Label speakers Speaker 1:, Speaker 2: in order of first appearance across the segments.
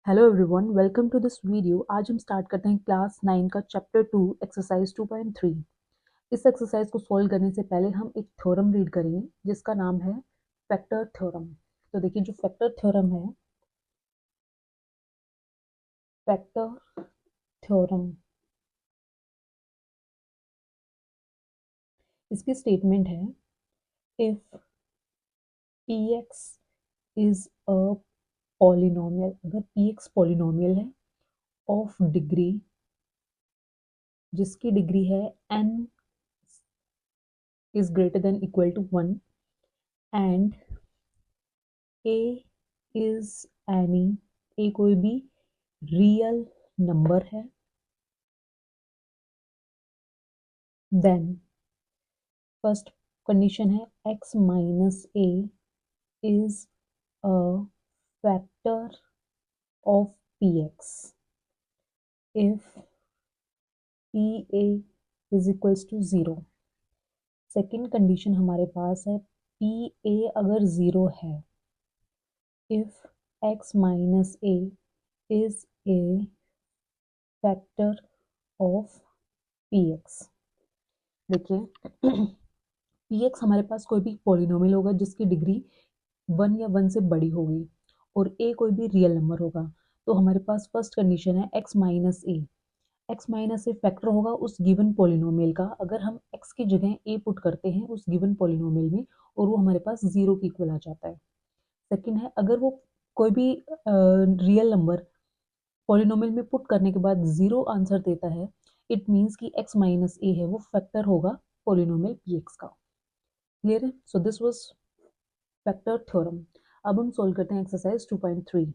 Speaker 1: Hello everyone, welcome to this video. आज हम start करते हैं क्लास 9 का चैप्टर 2 एक्सरसाइज 2.3। इस एक्सरसाइज को सॉल्व करने से पहले हम एक थ्योरम रीड करेंगे जिसका नाम है फैक्टर थ्योरम। तो देखिए, जो फैक्टर थ्योरम है, फैक्टर थ्योरम, इसकी स्टेटमेंट है if p x is a polynomial, अगर पी एक्स पॉलिनोमियल है ऑफ डिग्री, जिसकी डिग्री है n is greater than equal to 1 and a is any, a कोई भी रियल नंबर है, देन फर्स्ट कंडीशन है x minus a is a factor of px if pa is equals to 0। Second condition हमारे पास है pa अगर 0 है, if x minus a is a factor of px। देखिए पी एक्स हमारे पास कोई भी पॉलिनोमियल होगा जिसकी डिग्री 1 या 1 से बड़ी होगी और ए कोई भी रियल नंबर होगा। तो हमारे पास फर्स्ट कंडीशन है एक्स माइनस ए। एक्स माइनस ए फैक्टर होगा उस गिवन पॉलिनोमियल का अगर हम एक्स की जगह ए पुट करते हैं उस गिवन पॉलिनोमियल में, और वो हमारे पास 0 के इक्वल आ जाता है। सेकेंड है अगर वो कोई भी रियल नंबर पॉलिनोमियल में पुट करने के बाद 0 आंसर देता है, इट मीन्स कि एक्स माइनस ए है वो फैक्टर होगा पॉलिनोमियल पी एक्स का। क्लियर है? So this was factor theorem. अब हम सोल्व करते हैं एक्सरसाइज 2.3।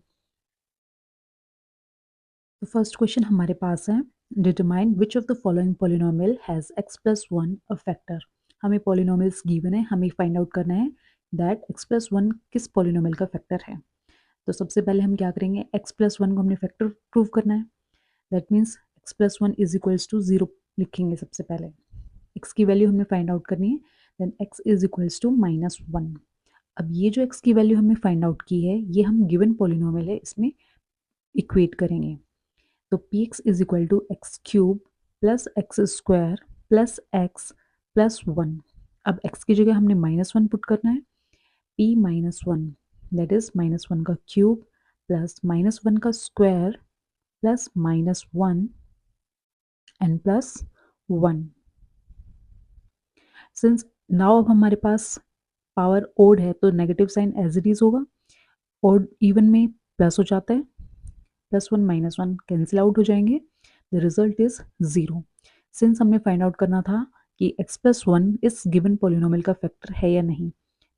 Speaker 1: तो फर्स्ट क्वेश्चन हमारे पास है, determine which of the following polynomial has x plus 1 a factor. हमें पॉलिनोमियल्स गिवन है, हमें फाइंड आउट करना है दैट x प्लस 1 किस पॉलिनोमियल का फैक्टर है। तो सबसे पहले हम क्या करेंगे, x प्लस 1 को हमने फैक्टर प्रूव करना है। That means x plus 1 is equals to 0 लिखेंगे सबसे पहले। x की वैल्यू हमने फाइंड आउट करनी है, then x is equals to minus 1। अब ये जो x की वैल्यू हमने फाइंड आउट की है ये हम गिवन पॉलिनोमियल है इसमें इक्वेट करेंगे। तो p x is equal to x cube plus x square plus x plus 1। अब x की जगह हमने -1 पुट करना है, p माइनस 1 दैट इज -1 का क्यूब प्लस -1 का square plus -1 and plus 1। Since now अब हमारे पास पावर ओड है तो negative sign as it is होगा, और इवन में प्लस हो जाता है, +1 -1 कैंसिल आउट हो जाएंगे, द रिजल्ट इज 0। सिंस हमने फाइंड आउट करना था कि x प्लस 1 इस गिवन पॉलिनोमियल का फैक्टर है या नहीं,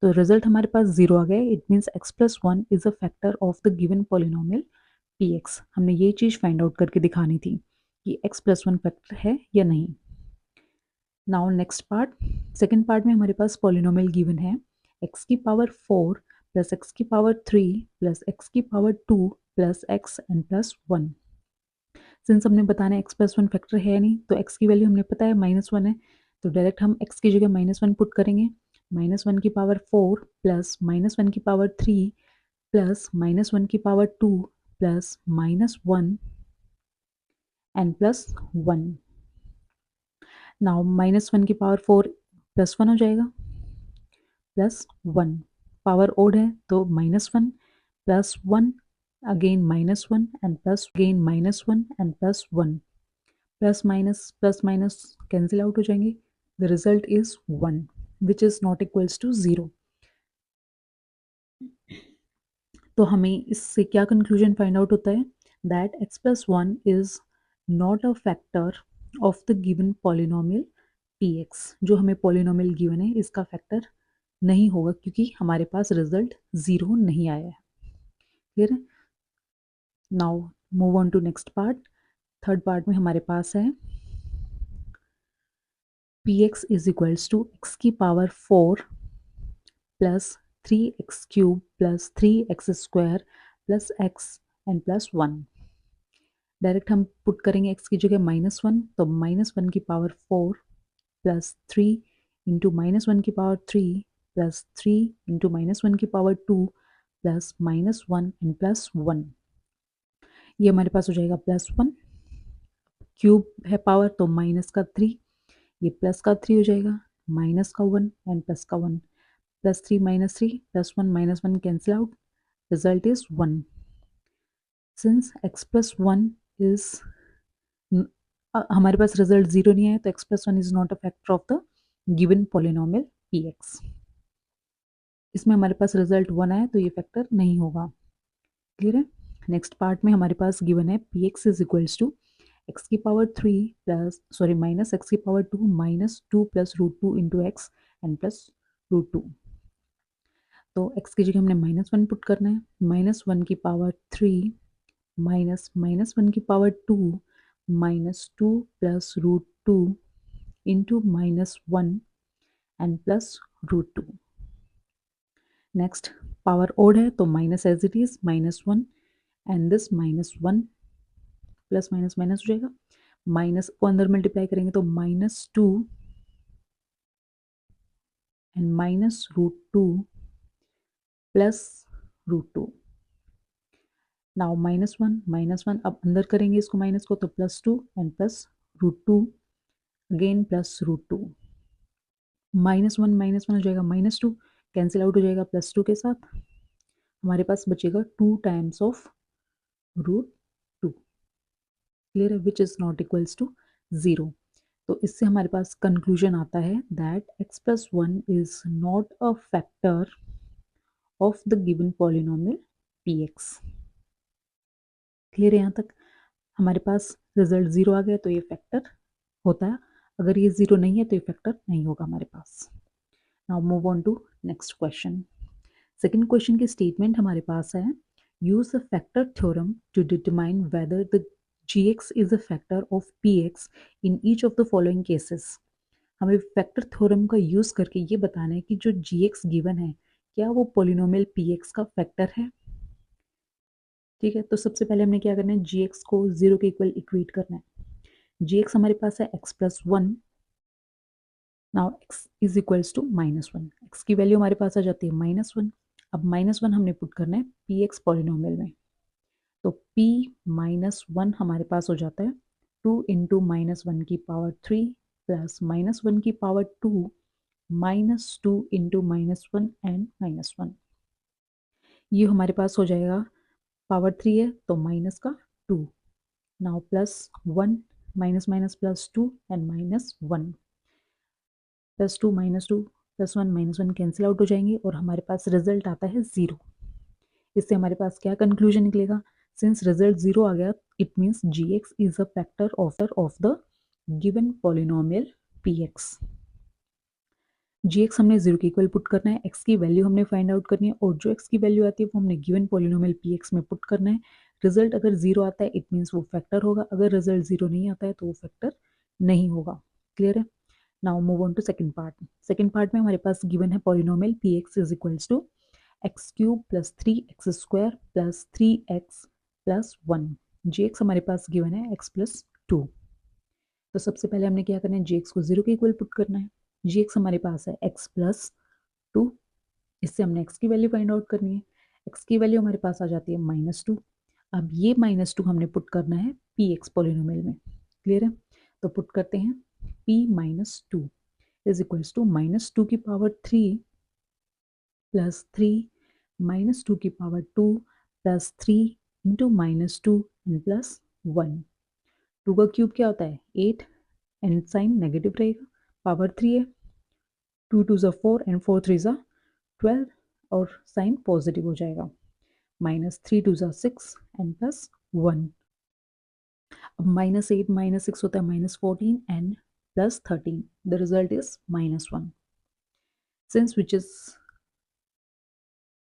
Speaker 1: तो रिजल्ट हमारे पास 0 आ गया। It means x plus 1 is a factor of the given polynomial px। हमने ये चीज़ फाइंड आउट करके दिखानी थी कि x प्लस 1 फैक्टर है या नहीं। Now next part, second part में हमारे पास पॉलिनोमियल गिवन है x की पावर 4 प्लस x की पावर 3 प्लस x की power 2 plus x and plus 1। Since हमने बताना है x प्लस 1 फैक्टर है नहीं, तो x की वैल्यू हमने पता है -1 है, तो डायरेक्ट हम x की जगह -1 पुट करेंगे। -1 की पावर 4 प्लस -1 की पावर 3 प्लस -1 की power 2 plus -1 and plus 1। Now -1 की पावर 4 प्लस 1 हो जाएगा, प्लस 1। पावर ओड है तो -1 plus 1 again -1 and plus again -1 and plus 1। Plus minus cancel out हो जाएंगे, the result is 1 which is not equals to 0। तो हमें इससे क्या कंक्लूजन फाइंड आउट होता है, that x plus 1 is not a factor of the given polynomial px। जो हमें पॉलिनोमियल गिवन है इसका फैक्टर नहीं होगा क्योंकि हमारे पास रिजल्ट 0 नहीं आया है। क्लियर है? Now move on to next part. Third part में हमारे पास है px is equals to x की power 4 plus 3x cube plus 3x square plus x and plus 1। Direct हम पुट करेंगे x की जगह -1, तो -1 की पावर 4 प्लस 3 इंटू -1 की पावर 3 प्लस 3 इंटू -1 की पावर 2 प्लस -1 एंड प्लस 1। ये हमारे पास हो जाएगा +1, क्यूब है पावर तो माइनस का 3, ये प्लस का 3 हो जाएगा, माइनस का 1 एंड प्लस का 1, +3 -3 +1 -1 cancel out, result is 1. Since x plus 1 is हमारे पास रिजल्ट 0 नहीं है तो x plus 1 is not a factor of the given polynomial px. इसमें हमारे पास रिजल्ट 1 आया तो ये फैक्टर नहीं होगा. क्लियर है. नेक्स्ट पार्ट में हमारे पास गिवन है px is equals to x की पावर 3 प्लस माइनस x की power 2 minus 2 plus √2 into x and plus √2. तो x की जगह हमने -1 पुट करना है, -1 की पावर 3 माइनस -1 की power 2 -2 plus √2 into -1 and plus √2. Next power odd है तो minus as it is -1 and this -1 plus minus minus हो जाएगा, माइनस को अंदर मल्टीप्लाई करेंगे तो -2 एंड -√2 प्लस √2. नाउ -1 अब अंदर करेंगे इसको माइनस को तो +2 एंड प्लस √2 अगेन प्लस √2. -1 हो जाएगा -2 कैंसिल आउट हो जाएगा +2 के साथ, हमारे पास बचेगा 2 टाइम्स ऑफ √2. क्लियर है. Which is not equals to 0. तो इससे हमारे पास कंक्लूजन आता है that x plus 1 is not a factor of the given polynomial px. Clear है. यहाँ तक हमारे पास रिजल्ट 0 आ गया तो ये फैक्टर होता है, अगर ये 0 नहीं है तो ये फैक्टर नहीं होगा हमारे पास. Now move on to next question. Second question की स्टेटमेंट हमारे पास है use the factor theorem to determine whether the gx is a factor of px in each of the following cases. हमें फैक्टर थ्योरम का use करके ये बताना है कि जो gx गिवन है क्या वो पॉलिनोमियल px का फैक्टर है. ठीक है. तो सबसे पहले हमने क्या करना है, gx को 0 के इक्वल इक्वेट करना है. gx हमारे पास है x plus 1. Now x is equals to -1. x की वैल्यू हमारे पास आ जाती है -1. अब -1 हमने पुट करना है px पॉलिनोमियल में, तो p -1 हमारे पास हो जाता है 2 इंटू -1 की पावर 3 प्लस -1 की पावर 2 -2 इंटू -1 एंड -1. ये हमारे पास हो जाएगा, पावर 3 है तो माइनस का 2. Now plus 1 minus minus plus 2 and -1 +2 -2 +1 -1 cancel out हो जाएंगे और हमारे पास रिजल्ट आता है 0. इससे हमारे पास क्या कंक्लूजन निकलेगा, सिंस रिजल्ट 0 आ गया it means gx is a factor of the given polynomial px. gx हमने 0 के इक्वल पुट करना है, x की वैल्यू हमने फाइंड आउट करनी है और जो x की वैल्यू आती है वो हमने गिवन पॉलिनोमियल px में पुट करना है. रिजल्ट अगर 0 आता है इट मीन्स वो फैक्टर होगा, अगर रिजल्ट 0 नहीं आता है तो वो फैक्टर नहीं होगा. क्लियर है. Now move on to second part. Second part में हमारे पास गिवन है polynomial px is equals to x cube plus 3x square plus 3x plus 1. gx हमारे पास गिवन है x प्लस 2. तो सबसे पहले हमने क्या करना है, gx को 0 के इक्वल पुट करना है. gx हमारे पास है x प्लस 2. इससे हमने x की वैल्यू फाइंड आउट करनी है. x की वैल्यू हमारे पास आ जाती है -2. अब ये -2 हमने पुट करना है px पॉलिनोमियल में. क्लियर है. तो पुट करते हैं p -2 इज इक्वल्स टू -2 की पावर 3 प्लस 3 -2 की power 2 plus 3 into -2 and plus 1. 2 का क्यूब क्या होता है 8 एंड साइन नेगेटिव रहेगा, पावर 3 है, 2 2 ज़ा 4 एंड 4 3 ज़ा 12 और साइन पॉजिटिव हो जाएगा, -3 2 ज़ा 6 एंड प्लस 1. अब -8 -6 होता है -14 and plus 13. The result is -1. Since which is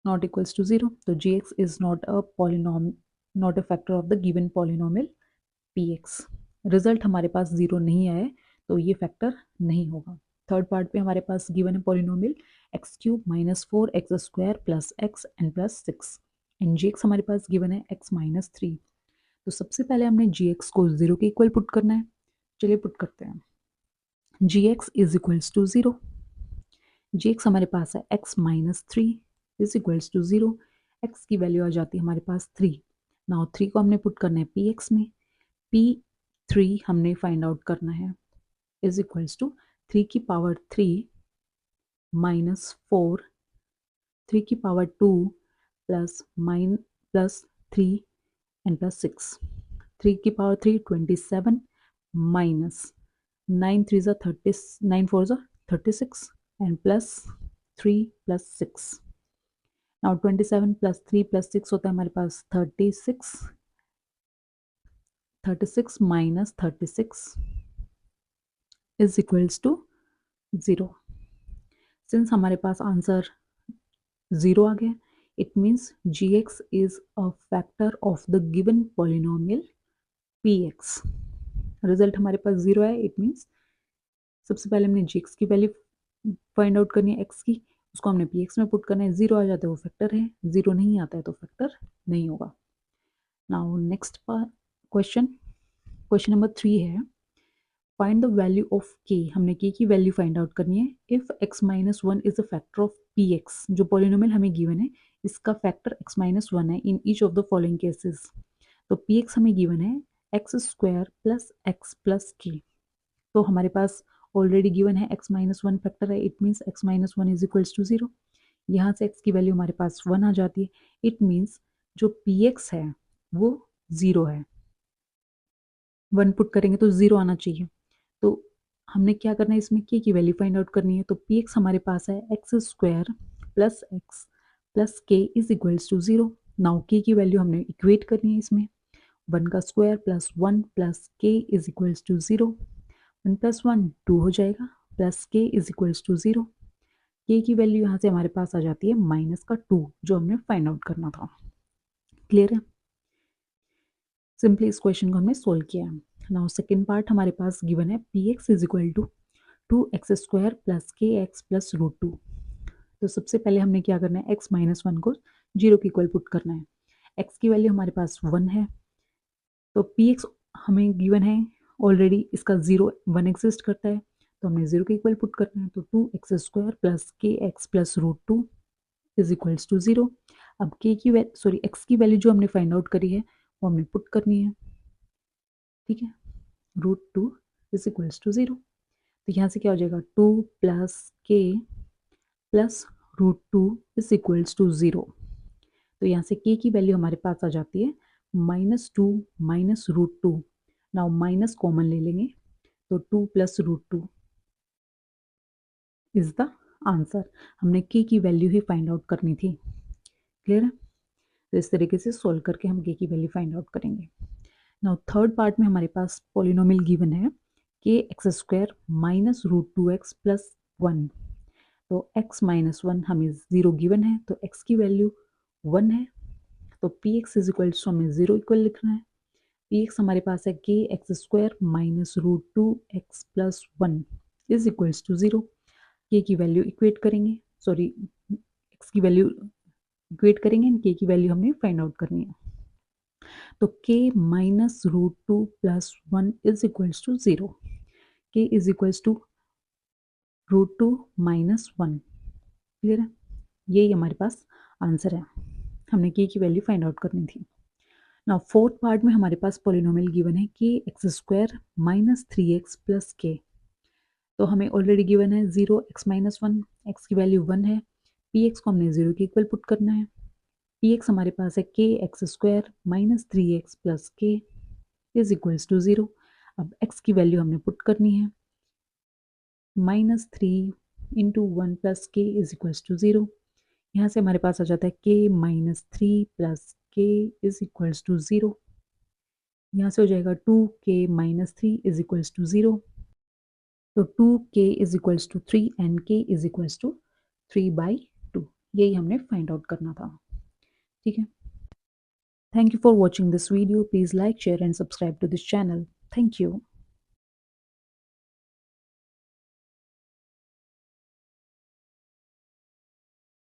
Speaker 1: not equals to 0, तो gx is not a polynomial, not a factor of the given polynomial px. Result हमारे पास 0 नहीं आए तो ये फैक्टर नहीं होगा. थर्ड पार्ट पे हमारे पास गिवन है polynomial x cube -4x square plus x and plus 6 and gx हमारे पास गिवन है x -3. तो सबसे पहले हमने gx को 0 के इक्वल पुट करना है. चलिए पुट करते हैं. gx is equals to 0. gx हमारे पास है x -3 is equals to 0. X की वैल्यू आ जाती है हमारे पास 3. नाउ 3 को हमने पुट करना है पी एक्स में, P3 हमने फाइंड आउट करना है इज इक्वल्स टू 3 की पावर 3 माइनस 4, 3 की पावर 2 प्लस 3 एंड प्लस 6, 3 की पावर 3 27 माइनस 9 3 ज़ा 30, 9 4 ज़ा 36 and plus 3 plus 6। Now 27 plus 3 plus 6 होता है हमारे पास 36, 36 minus 36 is equals to 0। Since हमारे पास आंसर 0 आ गया, it means G x is a factor of the given polynomial p x. Result हमारे पास 0 है, इट मीन्स सबसे पहले हमने जी एक्स की वैल्यू फाइंड आउट करनी है एक्स की, उसको हमने पी एक्स में पुट करना है, 0 आ जाता है वो फैक्टर है, 0 नहीं आता है तो फैक्टर नहीं होगा। Now next question, question number 3 है फाइंड द वैल्यू ऑफ के। हमने के की वैल्यू फाइंड आउट करनी है if x minus one is a factor of p x. जो पॉलिनोमियल हमें गिवन है इसका फैक्टर x माइनस वन है in each of the following cases. तो पी एक्स हमें गिवन है x square plus x plus k, तो हमारे पास ऑलरेडी गिवन है x माइनस वन फैक्टर है, it means x minus one is equals to 0। यहाँ से x की वैल्यू हमारे पास 1 आ जाती है, इट मीन्स जो पी एक्स है वो 0 है। 1 पुट करेंगे तो 0 आना चाहिए, तो हमने क्या करना है इसमें के की वैल्यू फाइंड आउट करनी है। तो पी एक्स हमारे पास है x square plus x plus के इज इक्वल्स टू 0। नाउ के की वैल्यू हमने इक्वेट करनी है इसमें, 1 का स्क्वायर प्लस 1 प्लस के इज इक्वल्स टू 0, 1 प्लस 1 2 हो जाएगा प्लस के इज इक्वल्स टू 0। के की वैल्यू यहाँ से हमारे पास आ जाती है माइनस का 2 जो हमने फाइंड आउट करना था। क्लियर है? सिंपली इस क्वेश्चन को हमने सोल्व किया है। नाउ सेकेंड पार्ट हमारे पास गिवन है p x is equal to 2x² plus k x plus root 2। तो सबसे पहले हमने क्या करना है x माइनस वन को 0 के इक्वल पुट करना है। x की वैल्यू हमारे पास 1 है, तो पी एक्स हमें गिवन है ऑलरेडी, इसका 0 1 एग्जिस्ट करता है तो हमने 0 के इक्वल पुट करना है। तो 2x² plus k x plus root 2 is equals to 0। अब के की x की वैल्यू जो हमने फाइंड आउट करी है वो हमने पुट करनी है, ठीक है। रूट 2 इज इक्वल्स टू 0, तो यहाँ से क्या हो जाएगा 2 plus k plus root 2 is equals to 0। तो यहाँ से के की वैल्यू हमारे पास आ जाती है -2 minus root 2। Now minus common ले लेंगे तो 2 plus root 2 is the answer. हमने के की वैल्यू ही फाइंड आउट करनी थी। क्लियर है? तो इस तरीके से सोल्व करके हम के की वैल्यू फाइंड आउट करेंगे। नाउ थर्ड पार्ट में हमारे पास पॉलिनोमियल गिवन है k x square minus root 2x plus 1। तो x माइनस वन हमें 0 गिवन है, तो x की वैल्यू 1 है, तो p x is equal to हमें 0 इक्वल लिखना है। पी एक्स हमारे पास है k x square minus root 2x plus 1 is equals to 0। K की वैल्यू इक्वेट करेंगे, सॉरी x की वैल्यू इक्वेट करेंगे एंड के की वैल्यू हमने फाइंड आउट करनी है। तो k minus root 2 plus 1 is equals to 0। k is equals to root 2 minus 1। Clear है? यही हमारे पास आंसर है, हमने के की वैल्यू फाइंड आउट करनी थी। नाउ फोर्थ पार्ट में हमारे पास पॉलिनोमियल गिवन है k x square minus 3x plus k. तो हमें ऑलरेडी गिवन है 0 x माइनस वन, एक्स की वैल्यू 1 है, पी एक्स को हमने 0 के इक्वल पुट करना है। पी एक्स हमारे पास है k x square minus 3x plus के इज इक्वल्स टू 0। अब x की वैल्यू हमने पुट करनी है, -3 इंटू 1 प्लस के इज इक्वल्स टू 0। यहाँ से हमारे पास आ जाता है के माइनस 3 प्लस के इज इक्वल्स टू 0। यहाँ से हो जाएगा 2k minus 3 is equals to 0। तो 2k is equals to 3 and k is equals to 3/2। यही हमने फाइंड आउट करना था, ठीक है। Thank you for watching this video. Please like, share and subscribe to this channel. Thank you.